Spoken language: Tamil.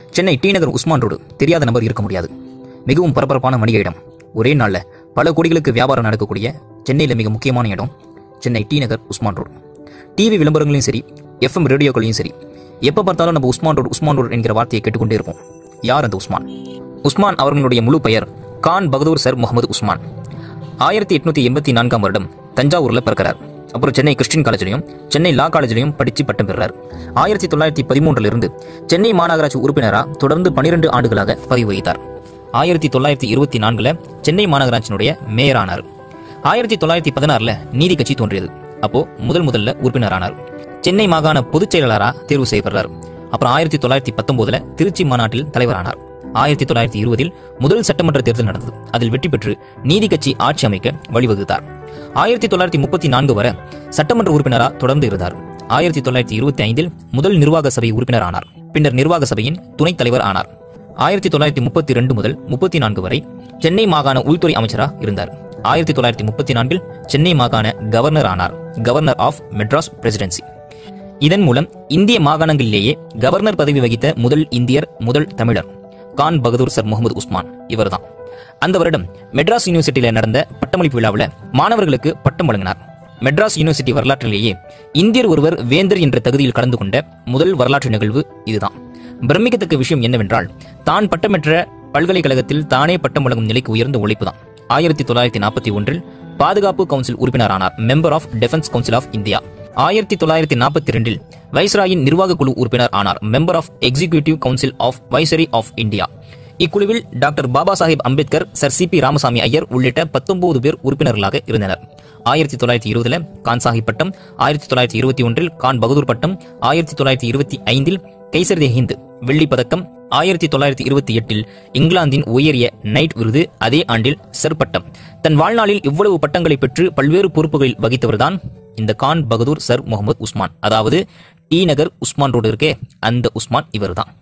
சென்னை டி நகர் உஸ்மான் ரோடு தெரியாத நபர் இருக்க முடியாது. மிகவும் பரபரப்பான வணிக இடம். ஒரே நாளில் பல கோடிகளுக்கு வியாபாரம் நடக்கக்கூடிய சென்னையில் மிக முக்கியமான இடம் சென்னை டி நகர் உஸ்மான் ரோடு. டிவி விளம்பரங்களையும் சரி, எஃப்எம் ரேடியோக்களையும் சரி, எப்போ பார்த்தாலும் நம்ம உஸ்மான் ரோடு என்கிற வார்த்தையை கேட்டுக்கொண்டே இருப்போம். யார் அந்த உஸ்மான்? உஸ்மான் அவர்களுடைய முழு பெயர் கான் பகதூர் சர் முகமது உஸ்மான். 1884 வருடம் தஞ்சாவூரில் பிறக்கிறார். அப்புறம் சென்னை கிறிஸ்டின் காலேஜிலையும் சென்னை லா காலேஜிலையும் படித்து பட்டம் பெறுறார். 1913 சென்னை மாநகராட்சி உறுப்பினராக தொடர்ந்து 12 ஆண்டுகளாக பதவி வகித்தார். 1924 சென்னை மாநகராட்சியினுடைய மேயர் ஆனார். 1916 நீதி கட்சி தோன்றியது. அப்போ முதல்ல உறுப்பினரானார். சென்னை மாகாண பொதுச் செயலாளராக தேர்வு செய்யப்படுறார். அப்புறம் 1919 திருச்சி மாநாட்டில் தலைவரானார். 1920 முதல் சட்டமன்ற தேர்தல் நடந்தது. அதில் வெற்றி பெற்று நீதி கட்சி ஆட்சி அமைக்க வழிவகுத்தார். 1934 வரை சட்டமன்ற உறுப்பினராக தொடர்ந்து இருந்தார். 1925 முதல் நிர்வாக சபை உறுப்பினர் ஆனார். பின்னர் நிர்வாக சபையின் துணைத் தலைவர் ஆனார். 1932 முதல் 34 வரை சென்னை மாகாண உள்துறை அமைச்சராக இருந்தார். 1934 சென்னை மாகாண கவர்னர் ஆனார். Governor of Madras presidency. இதன் மூலம் இந்திய மாகாணங்களிலேயே கவர்னர் பதவி வகித்த முதல் இந்தியர், முதல் தமிழர் கான் பகதூர் சர் முகமது உஸ்மான் இவர்தான். அந்த வருடம் மெட்ராஸ் யூனிவர்சிட்டியில் நடந்த பட்டமளிப்பு விழாவில் மாணவர்களுக்கு பட்டம் வழங்கினார். மெட்ராஸ் யூனிவர்சிட்டி வரலாற்றிலேயே இந்தியர் ஒருவர் வேந்தர் என்ற தகுதியில் கலந்து கொண்ட முதல் வரலாற்று நிகழ்வு இதுதான். பிரமிக்கத்தக்க விஷயம் என்னவென்றால், தான் பட்டம் பெற்ற பல்கலைக்கழகத்தில் தானே பட்டம் வழங்கும் நிலைக்கு உயர்ந்த உழைப்பு தான். 1941 பாதுகாப்பு கவுன்சில் உறுப்பினரானார். Member of defence council of India. 1942 வைஸ்ராயின் நிர்வாக குழு உறுப்பினர் ஆனார். Member of executive council of viceroy of India. இக்குழுவில் doctor Baba Saheb Ambedkar, sir C P. Ramasamy Iyer உள்ளிட்ட 19 பேர் உறுப்பினர்களாக இருந்தனர். 1920 கான் சாஹிப் பட்டம், 1921 கான் பகதூர் பட்டம், 1925 கைசர் தே ஹிந்த் வெள்ளி பதக்கம், 1928 இங்கிலாந்தின் உயரிய நைட் விருது, அதே ஆண்டில் சர் பட்டம். தன் வாழ்நாளில் இவ்வளவு பட்டங்களை பெற்று பல்வேறு பொறுப்புகளில் வகித்தவர்தான் இந்த கான் பகதூர் சர் முகமது உஸ்மான். அதாவது டி நகர் உஸ்மான் ரோடு இருக்கே, அந்த உஸ்மான் இவர்தான்.